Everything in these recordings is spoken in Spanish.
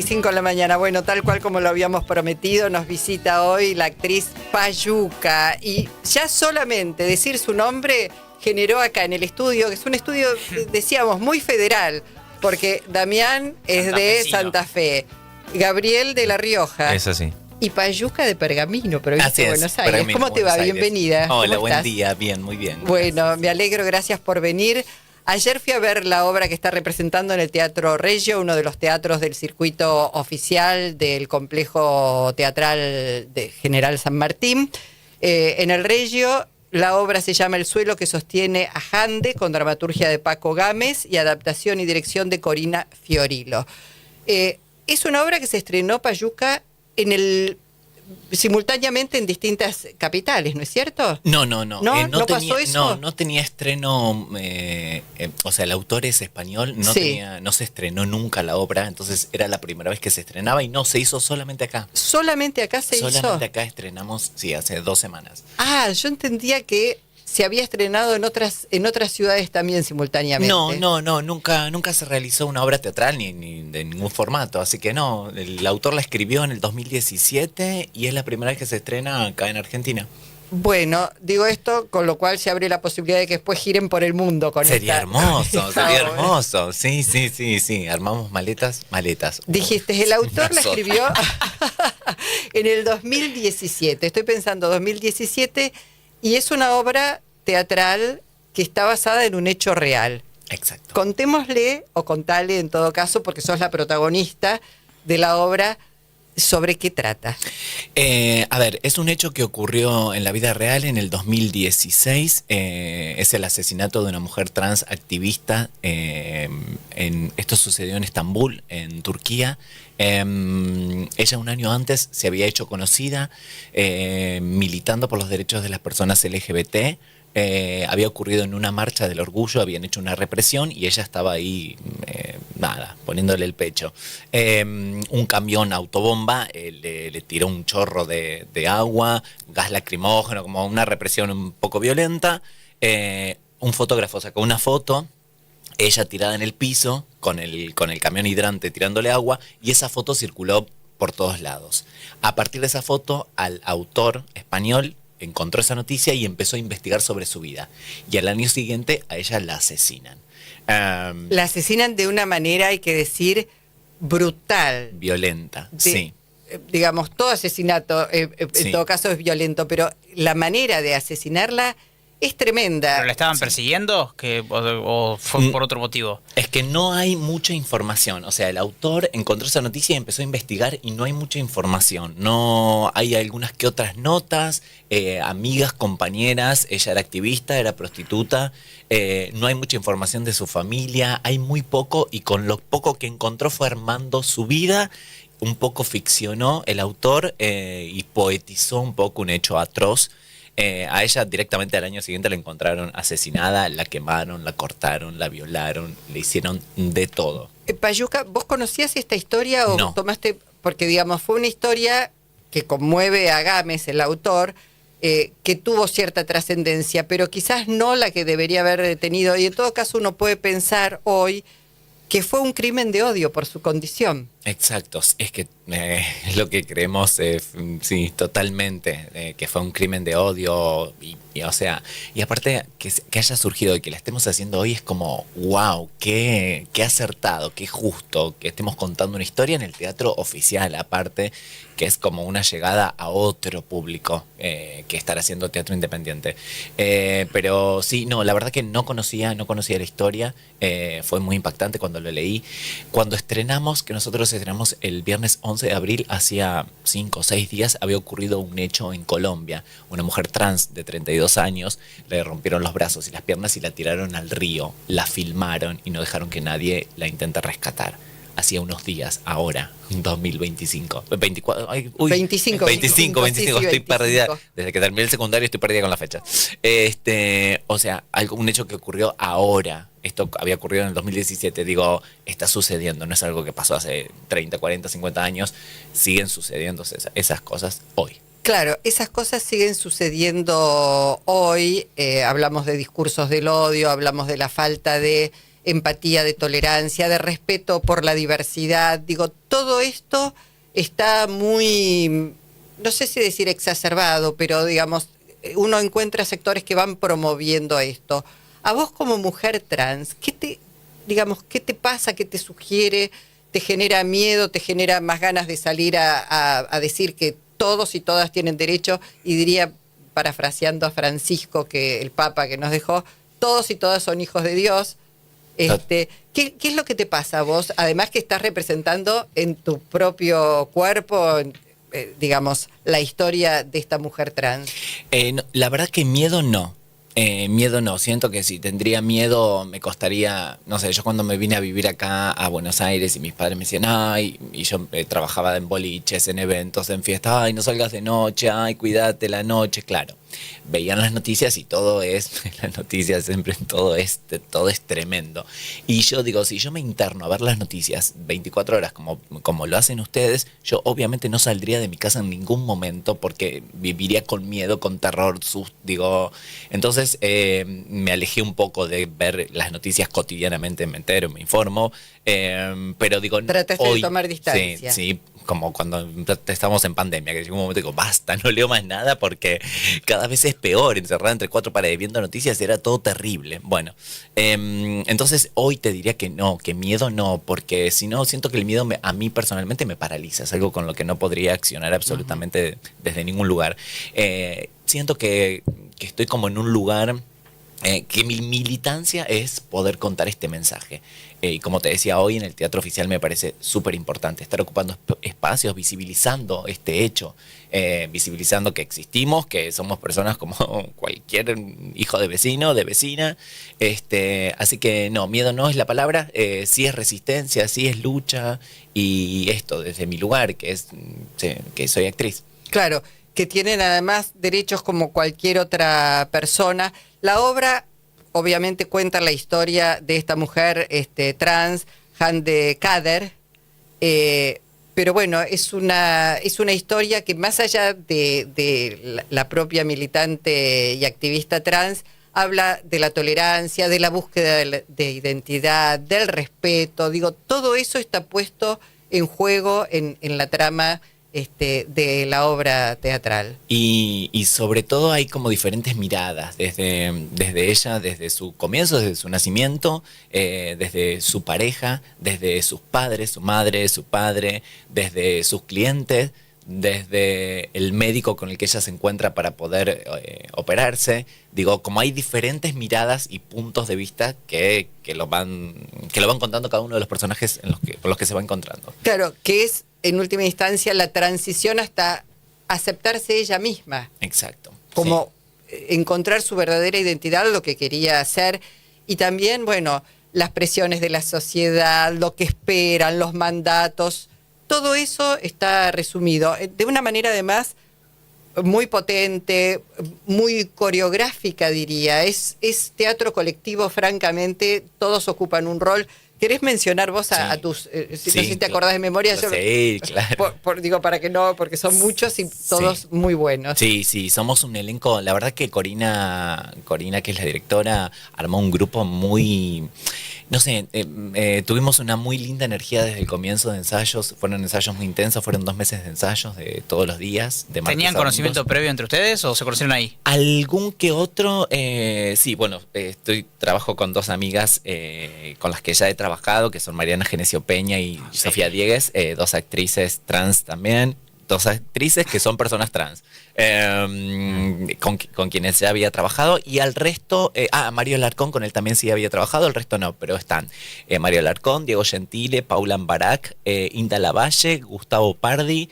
5 de la mañana, bueno, tal cual como lo habíamos prometido, nos visita hoy la actriz Payuca. Y ya solamente decir su nombre generó acá en el estudio, que es un estudio, decíamos, muy federal, porque Damián es de Santa Fe, Gabriel de La Rioja. Es así. Y Payuca de Pergamino, provincia de Buenos Aires. Pergamino, ¿Cómo te va? Buenos Aires. Bienvenida. Hola, ¿Cómo buen estás? día, bien, muy bien. Bueno, me alegro, gracias por venir. Ayer fui a ver la obra que está representando en el Teatro Regio, uno de los teatros del circuito oficial del complejo teatral de General San Martín. En el Regio, la obra se llama El suelo que sostiene a Jande, con dramaturgia de Paco Gámez y adaptación y dirección de Corina Fiorilo. Es una obra que se estrenó, Payuca, simultáneamente en distintas capitales, ¿no es cierto? No pasó eso. No tenía estreno, o sea, el autor es español, no se estrenó nunca la obra, entonces era la primera vez que se estrenaba y no se hizo solamente acá. ¿Solamente acá se hizo? Solamente acá estrenamos, sí, hace 2 semanas. Ah, yo entendía que se había estrenado en otras ciudades también simultáneamente. No, nunca se realizó una obra teatral ni de ningún formato, así que no, el autor la escribió en el 2017 y es la primera vez que se estrena acá en Argentina. Bueno, digo esto, con lo cual se abre la posibilidad de que después giren por el mundo con Sería hermoso, esta sería obra. hermoso. Sí, armamos maletas. Dijiste, el autor la escribió en el 2017, estoy pensando 2017, y es una obra teatral que está basada en un hecho real. Exacto. Contémosle, o contale en todo caso, porque sos la protagonista de la obra, ¿sobre qué trata? A ver, es un hecho que ocurrió en la vida real en el 2016. Es el asesinato de una mujer trans activista. Esto sucedió en Estambul, en Turquía. Ella un año antes se había hecho conocida militando por los derechos de las personas LGBT. Había ocurrido en una marcha del orgullo, habían hecho una represión y ella estaba ahí, poniéndole el pecho. Un camión autobomba le tiró un chorro de agua, gas lacrimógeno, como una represión un poco violenta. Un fotógrafo sacó una foto, ella tirada en el piso, con el camión hidrante tirándole agua, y esa foto circuló por todos lados. A partir de esa foto, al autor español encontró esa noticia y empezó a investigar sobre su vida. Y al año siguiente a ella la asesinan. La asesinan de una manera, hay que decir, brutal. Violenta, sí. Digamos, todo asesinato, Sí. en todo caso, es violento, pero la manera de asesinarla es tremenda. ¿Pero la estaban persiguiendo o fue por otro motivo? Es que no hay mucha información. O sea, el autor encontró esa noticia y empezó a investigar y no hay mucha información. No hay algunas que otras notas, amigas, compañeras. Ella era activista, era prostituta. No hay mucha información de su familia. Hay muy poco y con lo poco que encontró fue armando su vida. Un poco ficcionó el autor y poetizó un poco un hecho atroz. A ella directamente al año siguiente la encontraron asesinada, la quemaron, la cortaron, la violaron, le hicieron de todo. Payuca, ¿vos conocías esta historia o No. tomaste? Porque, digamos, fue una historia que conmueve a Gámez, el autor, que tuvo cierta trascendencia, pero quizás no la que debería haber tenido. Y en todo caso uno puede pensar hoy que fue un crimen de odio por su condición. Exacto, es que es lo que creemos, sí, totalmente, que fue un crimen de odio o sea, y aparte que haya surgido y que la estemos haciendo hoy es como, wow, qué acertado, qué justo que estemos contando una historia en el teatro oficial, aparte, que es como una llegada a otro público que estar haciendo teatro independiente. Pero sí, no, la verdad que no conocía la historia, fue muy impactante cuando lo leí. Cuando estrenamos, que nosotros estrenamos el viernes 11 de abril, hacía 5 o 6 días, había ocurrido un hecho en Colombia. Una mujer trans de 32 años, le rompieron los brazos y las piernas y la tiraron al río, la filmaron y no dejaron que nadie la intente rescatar. Hacía unos días, ahora, 2025. 24, 25, estoy perdida. Desde que terminé el secundario estoy perdida con la fecha. O sea, un hecho que ocurrió ahora. Esto había ocurrido en el 2017, digo, está sucediendo, no es algo que pasó hace 30, 40, 50 años, siguen sucediendo esas cosas hoy. Claro, esas cosas siguen sucediendo hoy, hablamos de discursos del odio, hablamos de la falta de empatía, de tolerancia, de respeto por la diversidad. Digo, todo esto está muy, no sé si decir exacerbado, pero digamos, uno encuentra sectores que van promoviendo esto. A vos como mujer trans, ¿qué te pasa? ¿Qué te sugiere? ¿Te genera miedo? ¿Te genera más ganas de salir a decir que todos y todas tienen derecho? Y diría, parafraseando a Francisco, que el Papa que nos dejó, todos y todas son hijos de Dios. ¿Qué es lo que te pasa a vos? Además que estás representando en tu propio cuerpo, digamos, la historia de esta mujer trans. No, la verdad que miedo no. Miedo no, siento que si tendría miedo me costaría, no sé, yo cuando me vine a vivir acá a Buenos Aires y mis padres me decían, ay, y yo trabajaba en boliches, en eventos, en fiestas, ay, no salgas de noche, ay, cuídate la noche, claro. Veían las noticias y todo es, las noticias siempre todo es tremendo. Y yo digo, si yo me interno a ver las noticias 24 horas como lo hacen ustedes, yo obviamente no saldría de mi casa en ningún momento porque viviría con miedo, con terror, digo, entonces me alejé un poco de ver las noticias cotidianamente, me entero, me informo, pero digo, trataste de tomar distancia. Sí, como cuando estamos en pandemia, que llegó un momento y digo, basta, no leo más nada porque cada vez es peor, encerrada entre cuatro paredes viendo noticias, era todo terrible. Bueno, entonces hoy te diría que no, que miedo no, porque si no, siento que el miedo a mí personalmente me paraliza, es algo con lo que no podría accionar absolutamente desde ningún lugar. Siento que estoy como en un lugar... que mi militancia es poder contar este mensaje. Y como te decía hoy, en el Teatro Oficial me parece súper importante estar ocupando espacios, visibilizando este hecho, visibilizando que existimos, que somos personas como cualquier hijo de vecino, de vecina. Así que no, miedo no es la palabra, sí es resistencia, sí es lucha, y esto desde mi lugar, que soy actriz. Claro, que tienen además derechos como cualquier otra persona. La obra obviamente cuenta la historia de esta mujer trans, Hande Kader, pero bueno, es una historia que más allá de la propia militante y activista trans, habla de la tolerancia, de la búsqueda de identidad, del respeto. Digo, todo eso está puesto en juego en la trama de la obra teatral. Y sobre todo hay como diferentes miradas, desde ella, desde su comienzo, desde su nacimiento, desde su pareja, desde sus padres, su madre, su padre, desde sus clientes, desde el médico con el que ella se encuentra para poder operarse. Digo, como hay diferentes miradas y puntos de vista que lo van contando cada uno de los personajes con los que se va encontrando. Claro, que es en última instancia la transición hasta aceptarse ella misma. Exacto. Como encontrar su verdadera identidad, lo que quería hacer, y también, bueno, las presiones de la sociedad, lo que esperan, los mandatos, todo eso está resumido de una manera además muy potente, muy coreográfica, diría. Es teatro colectivo, francamente, todos ocupan un rol. ¿Querés mencionar vos a tus, no sé si te acordás de memoria? Sí, claro. Digo, para que no, porque son muchos y todos muy buenos. Sí, somos un elenco. La verdad que Corina, que es la directora, armó un grupo muy... No sé, tuvimos una muy linda energía desde el comienzo de ensayos. Fueron ensayos muy intensos, fueron 2 meses de ensayos de todos los días. ¿Tenían conocimiento previo entre ustedes o se conocieron ahí? Algún que otro, sí, bueno, trabajo con 2 amigas con las que ya he trabajado, que son Mariana Genesio Peña y Sofía Diegues, 2 actrices trans también. 2 actrices que son personas trans, con quienes ya había trabajado, y al resto, Mario Alarcón, con él también sí había trabajado, el resto no, pero están Mario Alarcón, Diego Gentile, Paula Ambarak, Inda Lavalle, Gustavo Pardi,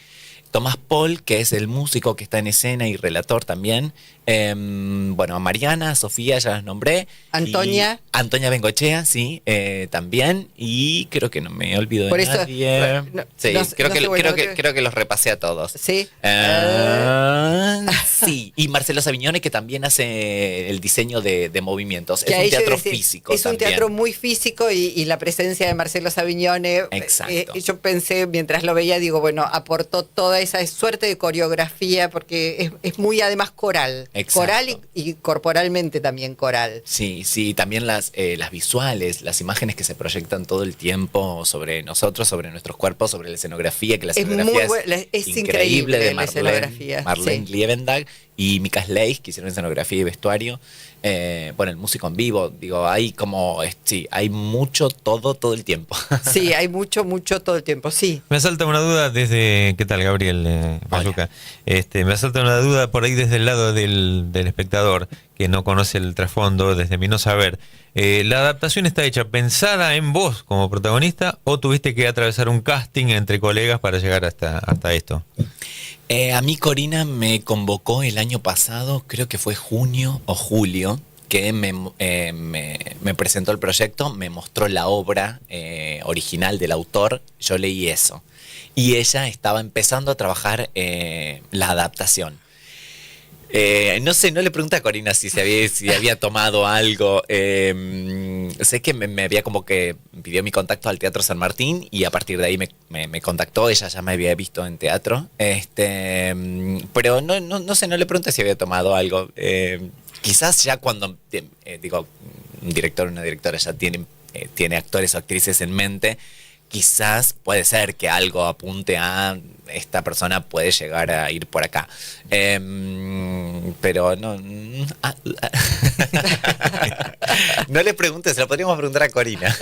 Tomás Paul, que es el músico que está en escena y relator también. Bueno, a Mariana, Sofía, ya las nombré. Antonia. Antonia Bengochea, sí, también. Y creo que no me olvido de nadie. Creo que los repasé a todos. Sí. Sí, y Marcelo Savignone, que también hace el diseño de movimientos. Que es un teatro físico. Es también. Un teatro muy físico y la presencia de Marcelo Savignone. Exacto. Yo pensé, mientras lo veía, digo, bueno, aportó toda esa suerte de coreografía, porque es muy además coral. Exacto. Coral y corporalmente también coral. Sí, sí, también las visuales, las imágenes que se proyectan todo el tiempo sobre nosotros, sobre nuestros cuerpos, sobre la escenografía, que la escenografía Es increíble de la escenografía. Marlene Sí. Liebendag y Mika Leigh, que hicieron escenografía y vestuario. Bueno, el músico en vivo, digo, hay sí, hay mucho, todo el tiempo. Sí, hay mucho todo el tiempo, sí. Me asalta una duda desde... ¿Qué tal, Gabriel Bayuca? Me asalta una duda por ahí desde el lado del espectador, que no conoce el trasfondo, desde mi no saber. ¿La adaptación está hecha pensada en vos como protagonista o tuviste que atravesar un casting entre colegas para llegar hasta esto? A mí Corina me convocó el año pasado, creo que fue junio o julio, que me presentó el proyecto, me mostró la obra original del autor, yo leí eso. Y ella estaba empezando a trabajar la adaptación. No sé, no le pregunté a Corina si había tomado algo. Sé que me había como que pidió mi contacto al Teatro San Martín y a partir de ahí me contactó. Ella ya me había visto en teatro. Pero no sé, no le pregunté si había tomado algo. Quizás ya cuando, digo, un director o una directora ya tiene actores o actrices en mente, quizás puede ser que algo apunte a esta persona puede llegar a ir por acá. Pero no. No le preguntes, se lo podríamos preguntar a Corina.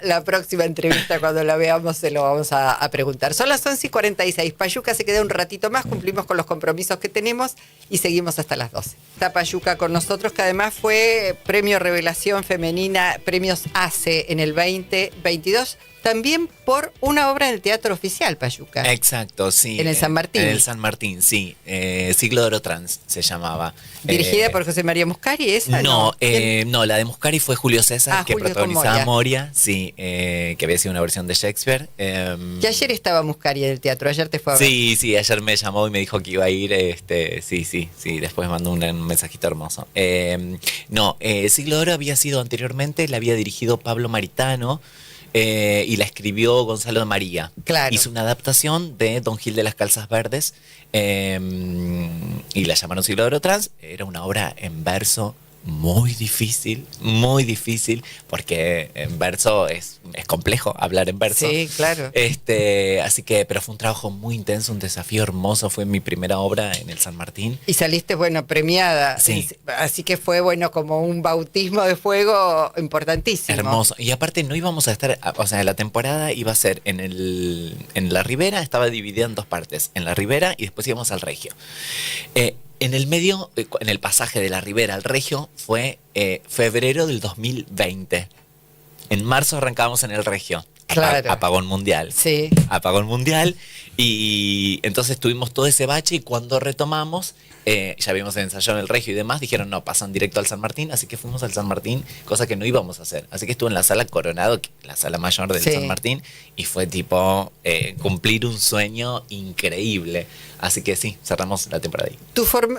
La próxima entrevista, cuando la veamos, se lo vamos a preguntar. Son las 11:46. Payuca se queda un ratito más, cumplimos con los compromisos que tenemos y seguimos hasta las 12. Está Payuca con nosotros, que además fue Premio Revelación Femenina, Premios ACE en el 2022. También por una obra en el Teatro Oficial, Payuca. Exacto, sí. En el San Martín. En el San Martín, sí. Siglo de Oro Trans se llamaba. Dirigida por José María Muscari, ¿esa? No, la de Muscari fue Julio César, que Julio protagonizaba Moria, sí, que había sido una versión de Shakespeare. Que ayer estaba Muscari en el teatro, ayer te fue a ver. Sí, ayer me llamó y me dijo que iba a ir, sí, después mandó un mensajito hermoso. Siglo de Oro había sido anteriormente, la había dirigido Pablo Maritano, y la escribió Gonzalo de María. Claro. Hizo una adaptación de Don Gil de las Calzas Verdes, y la llamaron Siglo de Oro Trans. Era una obra en verso muy difícil, porque en verso es complejo hablar en verso. Sí, claro. Así que, pero fue un trabajo muy intenso, un desafío hermoso. Fue mi primera obra en el San Martín. Y saliste, premiada. Sí. Así que fue, como un bautismo de fuego importantísimo. Hermoso. Y aparte no íbamos a estar, o sea, la temporada iba a ser en la Ribera, estaba dividida en dos partes, en la Ribera y después íbamos al Regio. En el medio, en el pasaje de la Ribera al Regio, fue febrero del 2020. En marzo arrancábamos en el Regio. Claro. Apagón mundial. Sí. Apagón mundial. Y entonces tuvimos todo ese bache y cuando retomamos, ya habíamos ensayado en el Regio y demás, dijeron no, pasan directo al San Martín, así que fuimos al San Martín, cosa que no íbamos a hacer. Así que estuve en la sala Coronado, la sala mayor del San Martín, y fue tipo cumplir un sueño increíble. Así que sí, cerramos la temporada ahí.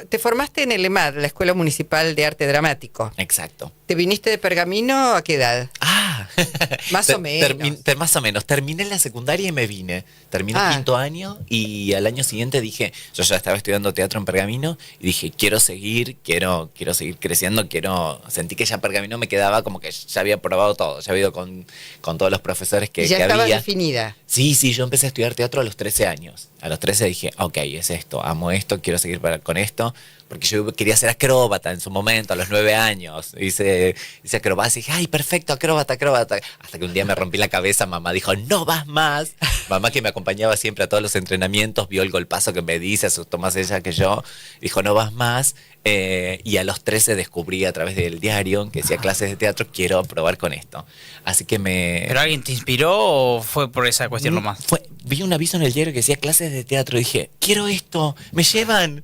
Te formaste en el EMAD, la Escuela Municipal de Arte Dramático. Exacto. ¿Te viniste de Pergamino a qué edad? Más o menos. Más o menos. Terminé la secundaria y me vine. Terminé el quinto año y al año siguiente dije, yo ya estaba estudiando teatro en Pergamino y dije, quiero seguir creciendo, sentí que ya Pergamino me quedaba como que ya había probado todo, ya había ido con todos los profesores que ya había. estaba definida. Sí, yo empecé a estudiar teatro a los 13 años. A los 13 dije, ok, es esto, amo esto, quiero seguir con esto. Porque yo quería ser acróbata en su momento, a los 9 años. Hice acrobacia y dije, ay, perfecto, acróbata. Hasta que un día me rompí la cabeza, mamá dijo, no vas más. Mamá, que me acompañaba siempre a todos los entrenamientos, vio el golpazo que me di, se asustó más ella que yo. Dijo, no vas más. Y a los 13 descubrí a través del diario que decía clases de teatro, quiero probar con esto. Así que ¿Pero alguien te inspiró o fue por esa cuestión nomás? Vi un aviso en el diario que decía clases de teatro y dije, quiero esto, me llevan.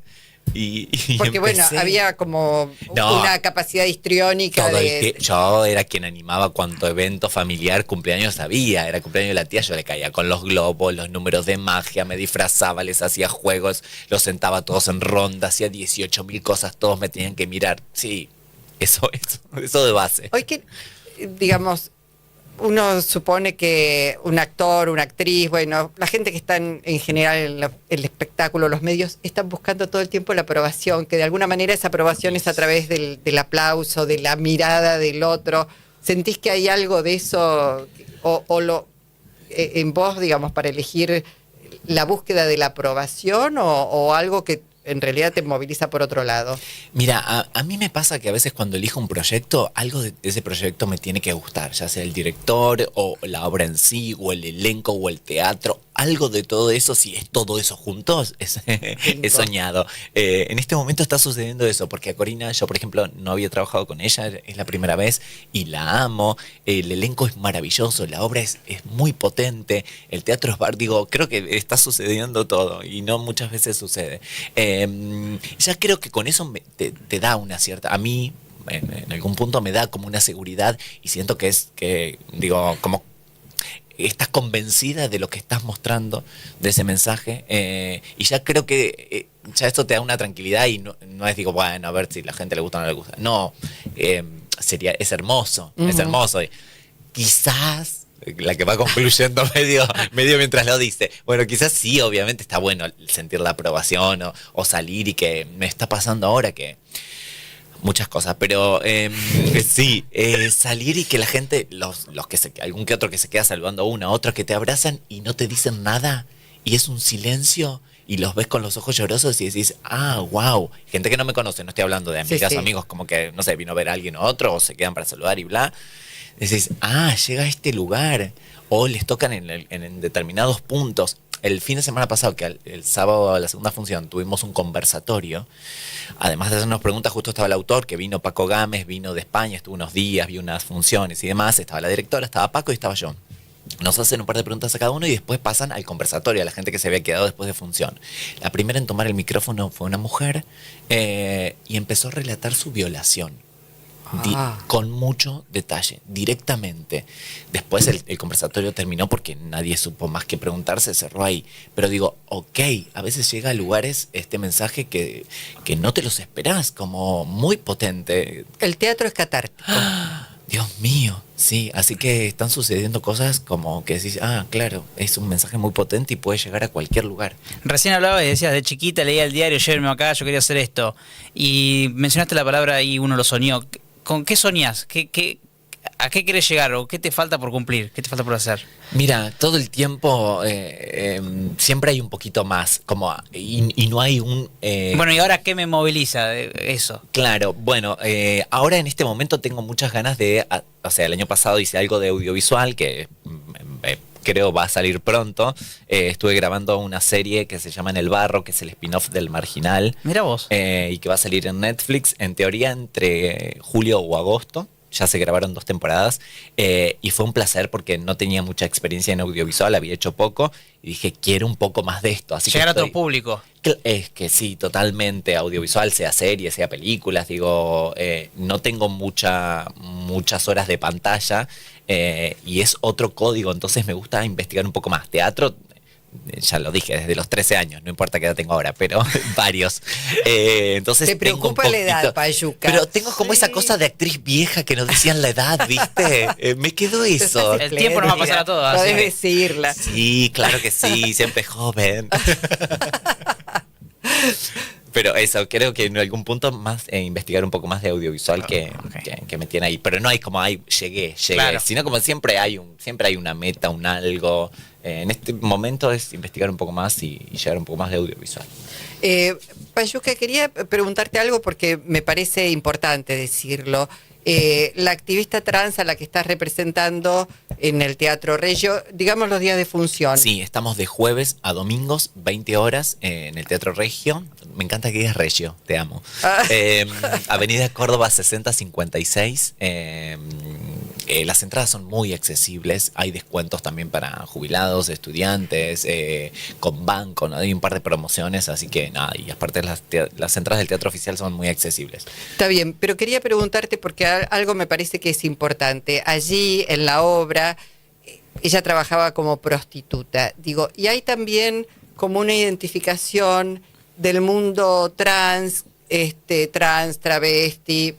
Porque empecé. había como una capacidad histriónica yo era quien animaba cuanto evento familiar, cumpleaños había, era cumpleaños de la tía, yo le caía con los globos, los números de magia, me disfrazaba, les hacía juegos, los sentaba todos en ronda, hacía 18.000 cosas, todos me tenían que mirar. Sí, eso de base. Hoy que, digamos, uno supone que un actor, una actriz, bueno, la gente que está en general en el espectáculo, los medios, están buscando todo el tiempo la aprobación, que de alguna manera esa aprobación es a través del aplauso, de la mirada del otro. ¿Sentís que hay algo de eso en vos, digamos, para elegir la búsqueda de la aprobación o algo que en realidad te moviliza por otro lado? Mira, a mí me pasa que a veces cuando elijo un proyecto, algo de ese proyecto me tiene que gustar, ya sea el director o la obra en sí, o el elenco o el teatro, algo de todo eso, si es todo eso juntos, es soñado. En este momento está sucediendo eso, porque a Corina, yo por ejemplo no había trabajado con ella, es la primera vez y la amo, el elenco es maravilloso, la obra es muy potente, el teatro es digo, creo que está sucediendo todo y no muchas veces sucede. Ya creo que con eso te da una cierta, a mí en algún punto me da como una seguridad y siento digo, como estás convencida de lo que estás mostrando, de ese mensaje, y ya creo que ya esto te da una tranquilidad y no es digo, bueno, a ver si la gente le gusta o no le gusta. No, es hermoso, es hermoso. Y quizás la que va concluyendo medio mientras lo dice. Bueno, quizás sí, obviamente está bueno sentir la aprobación o salir y que me está pasando ahora que muchas cosas, pero sí, salir y que la gente, los algún que otro que se queda saludando a uno, otros que te abrazan y no te dicen nada y es un silencio y los ves con los ojos llorosos y decís, wow, gente que no me conoce, no estoy hablando de amigas o amigos, como que, no sé, vino a ver a alguien o otro o se quedan para saludar y bla. Decís, llega a este lugar, o les tocan en determinados puntos. El fin de semana pasado, que el sábado a la segunda función, tuvimos un conversatorio. Además de hacernos preguntas, justo estaba el autor, que vino Paco Gámez, vino de España, estuvo unos días, vio unas funciones y demás. Estaba la directora, estaba Paco y estaba yo. Nos hacen un par de preguntas a cada uno y después pasan al conversatorio, a la gente que se había quedado después de función. La primera en tomar el micrófono fue una mujer y empezó a relatar su violación. Con mucho detalle, directamente. Después el conversatorio terminó porque nadie supo más que preguntar, se cerró ahí. Pero digo, a veces llega a lugares este mensaje que no te los esperás, como muy potente. El teatro es catártico. Dios mío, sí, así que están sucediendo cosas como que decís, claro, es un mensaje muy potente y puede llegar a cualquier lugar. Recién hablabas y decías, de chiquita leía el diario, llévenme acá, yo quería hacer esto. Y mencionaste la palabra y uno lo soñó. ¿Con qué soñás? ¿A qué querés llegar o qué te falta por cumplir? ¿Qué te falta por hacer? Mira, todo el tiempo siempre hay un poquito más, y no hay un... Bueno, ¿y ahora qué me moviliza eso? Claro, bueno, ahora en este momento tengo muchas ganas o sea, el año pasado hice algo de audiovisual que creo va a salir pronto. Estuve grabando una serie que se llama En el Barro, que es el spin-off del Marginal. Mira vos. Y que va a salir en Netflix, en teoría, entre julio o agosto. Ya se grabaron 2 temporadas y fue un placer porque no tenía mucha experiencia en audiovisual, había hecho poco y dije, quiero un poco más de esto. Así llegar a otro público. Es que sí, totalmente, audiovisual, sea series, sea películas, digo, no tengo muchas horas de pantalla y es otro código, entonces me gusta investigar un poco más. Teatro, ya lo dije, desde los 13 años, no importa qué edad tengo ahora, pero varios. Entonces te preocupa la edad, Payuca. Pero tengo como esa cosa de actriz vieja que nos decían la edad, ¿viste? Me quedó eso. El tiempo nos va a pasar a todos. Podés decirla. Sí, claro que sí, siempre joven. Pero eso, creo que en algún punto más investigar un poco más de audiovisual que me tiene ahí. Pero no hay como, llegué. Claro. Sino como siempre hay una meta, un algo. En este momento es investigar un poco más y llegar un poco más de audiovisual. Payuca, quería preguntarte algo porque me parece importante decirlo. La activista trans a la que estás representando en el Teatro Regio, digamos los días de función. Sí, estamos de jueves a domingos, 20 horas, en el Teatro Regio. Me encanta que digas Regio, te amo. Avenida Córdoba 6056. Las entradas son muy accesibles, hay descuentos también para jubilados, estudiantes, con banco, ¿no? Hay un par de promociones, así que nada, y aparte las entradas del teatro oficial son muy accesibles. Está bien, pero quería preguntarte porque algo me parece que es importante. Allí en la obra, ella trabajaba como prostituta, digo, y hay también como una identificación del mundo trans, travesti.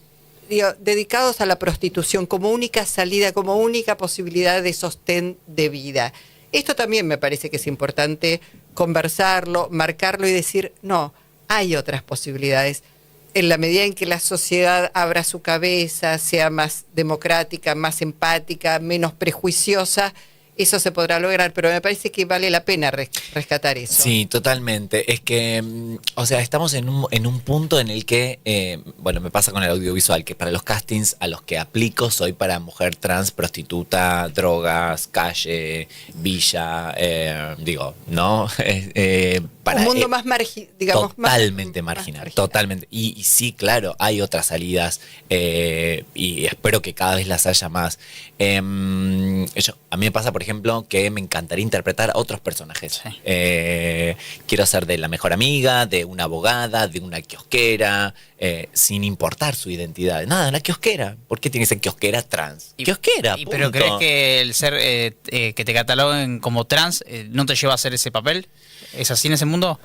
digo, dedicados a la prostitución como única salida, como única posibilidad de sostén de vida. Esto también me parece que es importante conversarlo, marcarlo y decir, no, hay otras posibilidades. En la medida en que la sociedad abra su cabeza, sea más democrática, más empática, menos prejuiciosa, eso se podrá lograr, pero me parece que vale la pena rescatar eso. Sí, totalmente. Es que, o sea, estamos en un punto en el que, bueno, me pasa con el audiovisual, que para los castings a los que aplico soy para mujer trans, prostituta, drogas, calle, villa, digo, ¿no? Para, un mundo más digamos, totalmente más marginal, totalmente. Y sí, claro, hay otras salidas y espero que cada vez las haya más. A mí me pasa, por ejemplo, que me encantaría interpretar a otros personajes. Sí. Quiero ser de la mejor amiga, de una abogada, de una kiosquera, sin importar su identidad. Nada, una kiosquera. ¿Por qué tiene que ser kiosquera trans? Kiosquera, punto. ¿Pero crees que el ser que te cataloguen como trans no te lleva a hacer ese papel? ¿Es así en ese mundo?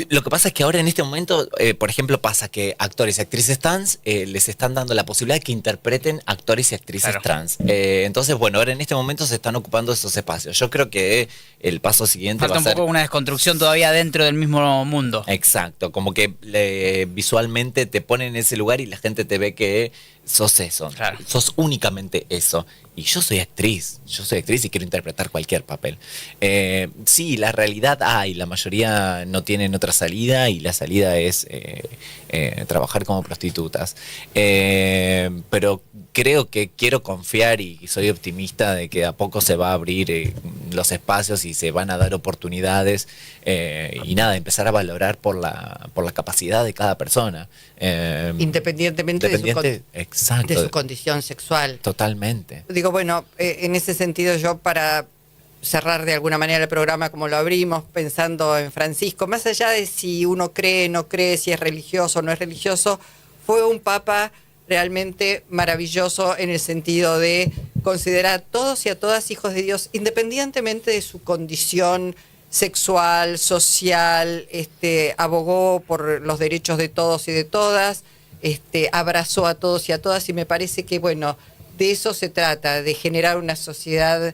Lo que pasa es que ahora en este momento, por ejemplo, pasa que actores y actrices trans les están dando la posibilidad de que interpreten actores y actrices trans. Entonces, bueno, ahora en este momento se están ocupando esos espacios. Yo creo que el paso siguiente Falta va a ser... un poco una desconstrucción todavía dentro del mismo mundo. Exacto, como que visualmente te ponen en ese lugar y la gente te ve que sos eso, Claro. sos únicamente eso. Y yo soy actriz y quiero interpretar cualquier papel. Sí, la realidad hay, la mayoría no tienen otra salida y la salida es trabajar como prostitutas. Pero creo que quiero confiar y soy optimista de que a poco se va a abrir los espacios y se van a dar oportunidades y nada, empezar a valorar por la capacidad de cada persona. Independientemente exacto, de su condición sexual. Totalmente. Digo, bueno, en ese sentido yo para cerrar de alguna manera el programa como lo abrimos, pensando en Francisco, más allá de si uno cree, no cree, si es religioso o no es religioso, fue un papa realmente maravilloso en el sentido de considerar a todos y a todas hijos de Dios, independientemente de su condición sexual, social, abogó por los derechos de todos y de todas, abrazó a todos y a todas, y me parece que, bueno, de eso se trata, de generar una sociedad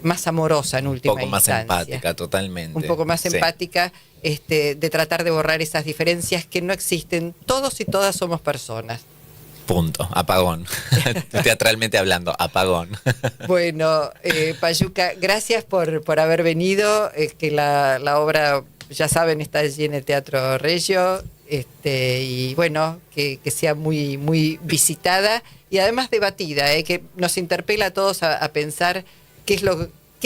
más amorosa en última instancia. Un poco más empática, totalmente. Un poco más empática, de tratar de borrar esas diferencias que no existen. Todos y todas somos personas. Punto, apagón. Teatralmente hablando, apagón. Bueno, Payuca, gracias por haber venido. Que la obra, ya saben, está allí en el Teatro Regio. Y bueno, que sea muy, muy visitada y además debatida, que nos interpela a todos a pensar qué es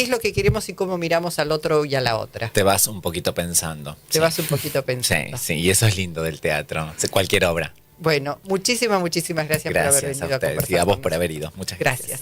lo que queremos y cómo miramos al otro y a la otra. Te vas un poquito pensando. Vas un poquito pensando. Sí, y eso es lindo del teatro, cualquier obra. Bueno, muchísimas gracias por haber venido a ustedes y a vos por haber ido. Muchas gracias.